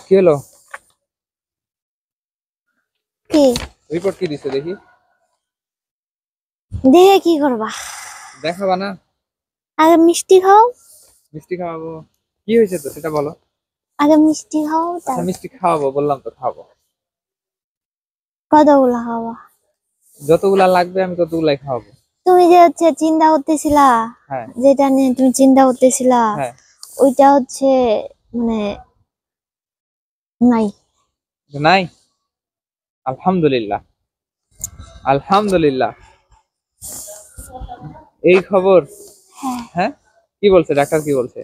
কি হলো? কি রিপোর্ট কি দিছে দেখি? দেখে কি করবা? দেখাবা না? আগে মিষ্টি খাও। মিষ্টি খাওয়াবো? কি হয়েছে তো সেটা বলো। আগে মিষ্টি খাও, আচ্ছা মিষ্টি খাওয়াবো, বললাম তো খাবো। কতগুলো খাওয়া? যতগুলা লাগবে আমি ততগুলাই খাওয়াবো। তুমি যে চিন্তা করতেছিলা, হ্যাঁ যেটা নিয়ে তুমি চিন্তা করতেছিলা, হ্যাঁ। ওইটা মানে নাই। নাই? আলহামদুলিল্লাহ, আলহামদুলিল্লাহ। এই খবর? হ্যাঁ, হ্যাঁ, কি বলছে ডাক্তার, কি বলছে?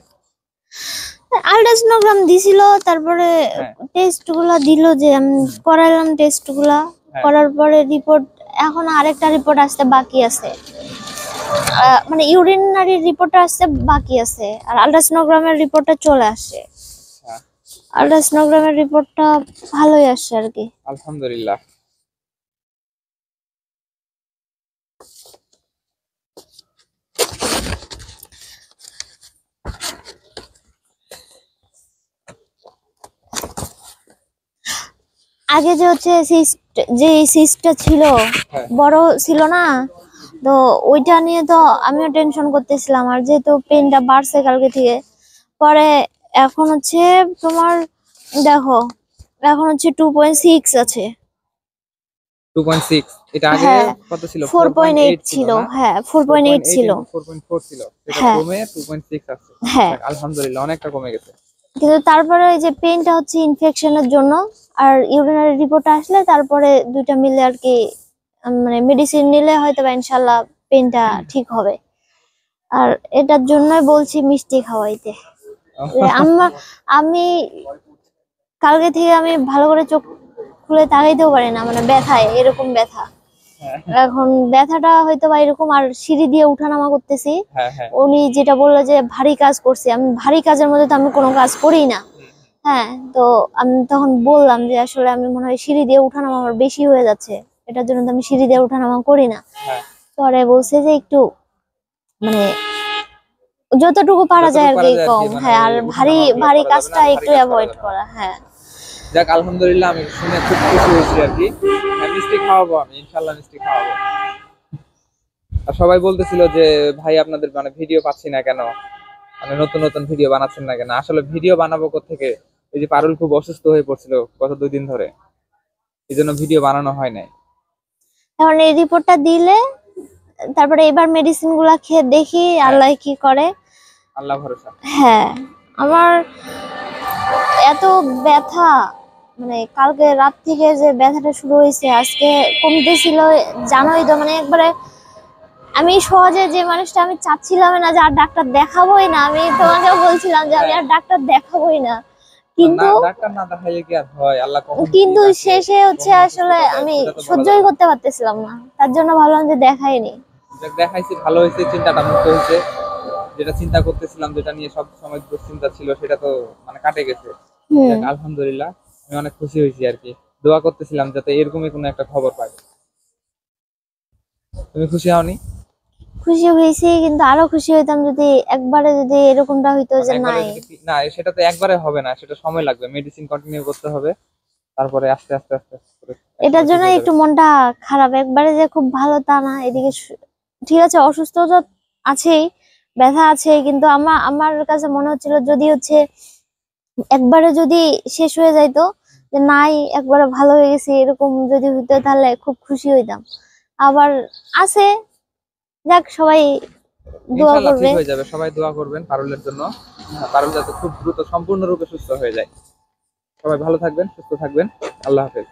আল্ট্রাসোনোগ্রাম দিছিল, তারপরে হ্যাঁ টেস্ট গুলা দিল, যে আমি করাইলাম টেস্ট গুলা। হ্যাঁ। করার পরে রিপোর্ট, এখন আরেকটা রিপোর্ট আসতে বাকি আছে। মানে ইউরিনারি রিপোর্টটা আসতে বাকি আছে, আর আল্ট্রাসোনোগ্রামের রিপোর্টটা চলে আসে। আচ্ছা, আল্ট্রাসোনোগ্রামের রিপোর্টটা ভালোই আসছে আর কি। আলহামদুলিল্লাহ। আগে যে যে সিস্টটা ছিল, হ্যাঁ বড় ছিল না, তো ওইটা নিয়ে তো আমিও টেনশন করতেছিলাম। আর যেহেতু পেনটা বাড়ছে কালকে থেকে, পরে এখন তোমার দেখো, এখন 2.6 আছে। 2.6? এটা আগে হ্যাঁ, কত ছিল? 4.8 4.8 ছিল ছিল। না? হ্যাঁ, 4.8 ছিল। 4.4 ছিল, সেটা হ্যাঁ কমে 2.6 আছে। হ্যাঁ, আলহামদুলিল্লাহ, অনেকটা কমে গেছে। কিন্তু তারপরে ওই যে পেনটা ইনফেকশনের জন্য। আর ইউরিনারি রিপোর্ট আসলে তারপরে দুইটা মিলে আর কি, মানে মেডিসিন নিলে হয়তো বা ইনশাল্লাহ পেনটা ঠিক হবে। আর এটার জন্যই বলছি মিষ্টি খাওয়াইতে। যে আমি কালকে থেকে আমি ভালো করে চোখ খুলে তাকাইতেও পারি না, মানে ব্যথায়, এরকম ব্যথা। হ্যাঁ এখন ব্যথাটা হয়তো বা এরকম। আর সিঁড়ি দিয়ে উঠানামা করতেছি। হ্যাঁ হ্যাঁ। উনি যেটা বললো যে ভারী কাজ করছি, আমি ভারী কাজের মধ্যে তো আমি কোনো কাজ করি না। হ্যাঁ, তো আমি তখন বললাম যে আসলে আমি মনে হয় সিঁড়ি দিয়ে উঠানামা আমার বেশি হয়ে যাচ্ছে, এটার জন্য তো আমি সিঁড়ি দিয়ে উঠানামা করি না। হ্যাঁ। পরে বলছে যে একটু, মানে যতটুকু পারা যায় আর কি কম। মানে হ্যাঁ, আর ভারী ভারী কাজটা একটু অ্যাভয়েড করা। হ্যাঁ, যাক আলহামদুলিল্লাহ, আমি শুনে খুব খুশি হয়েছি আর কি। হ্যাঁ, মিষ্টি খাওয়াবো, আমি ইনশাল্লাহ মিষ্টি খাওয়াবো। আর সবাই বলতেছিল যে ভাই আপনাদের মানে ভিডিও পাচ্ছি না কেন, মানে নতুন নতুন ভিডিও বানাচ্ছেন না কেন? আসলে ভিডিও বানাবো কোত্থেকে, এই যে পারুল খুব অসুস্থ হয়ে পড়ছিল গত 2 দিন ধরে, এই জন্য ভিডিও বানানো হয় নাই। এখন এই রিপোর্টটা দিলে তারপরে এবার মেডিসিন গুলা খেয়ে দেখি আল্লাহ কি করে। আল্লাহ ভরসা। হ্যাঁ, আমার এত ব্যথা, মানে কালকে রাত থেকে যে ব্যথাটা শুরু হয়েছে, আজকে কমতেছিল। জানোই তো, মানে একবারে আমি সহজে যে মানুষটা, আমি চাচ্ছিলাম না যে আর ডাক্তার দেখাবোই না। আমি তোমাকেও বলছিলাম যে আমি আর ডাক্তার দেখাবোই না, কিন্তু ডাক্তার না দেখাইলে কি আর হয়? আল্লাহ কখন কিন্তু শেষে আসলে আমি সহ্যই করতে পারতেছিলাম না, তার জন্য ভাবলাম যে দেখাইনি। দেখাইছি, ভালো হয়েছে, চিন্তাটা মুক্ত হয়েছে। যেটা চিন্তা করতেছিলাম, যেটা নিয়ে সব সময় দুশ্চিন্তা ছিল, সেটা তো মানে কাটে গেছে। আলহামদুলিল্লাহ, আমি অনেক খুশি হয়েছি আর কি। দোয়া করতেছিলাম যাতে এরকমই কোনো একটা খবর পাই। তুমি খুশি হওনি? খুশি হয়েছি, কিন্তু আরো খুশি হইতাম যদি একবারে যদি এরকমটা হইতো যে নাই। না, সেটা তো একবারে হবে না, সেটা সময় লাগবে, মেডিসিন কন্টিনিউ করতে হবে, তারপরে আস্তে আস্তে আস্তে আস্তে করে এটার জন্য একটু মনটা খারাপ, একবারে যে খুব ভালো তা না। এদিকে ঠিক আছে, অসুস্থ তো আছেই, ব্যথা আছে, কিন্তু আমার কাছে মনে হচ্ছিল যদি একবারে যদি শেষ হয়ে যাইতো, যে নাই একবারে ভালো হয়ে গেছি, এরকম যদি হইতো তাহলে খুব খুশি হইতাম। আবার আছে, যাক সবাই দোয়া ইনশাআল্লাহ করবে। ঠিক হয়ে যাবে, সবাই দোয়া করবেন পারুলের জন্য। পারুল যাতে খুব দ্রুত সম্পূর্ণরূপে সুস্থ হয়ে যায়। সবাই ভালো থাকবেন, সুস্থ থাকবেন। আল্লাহ হাফেজ।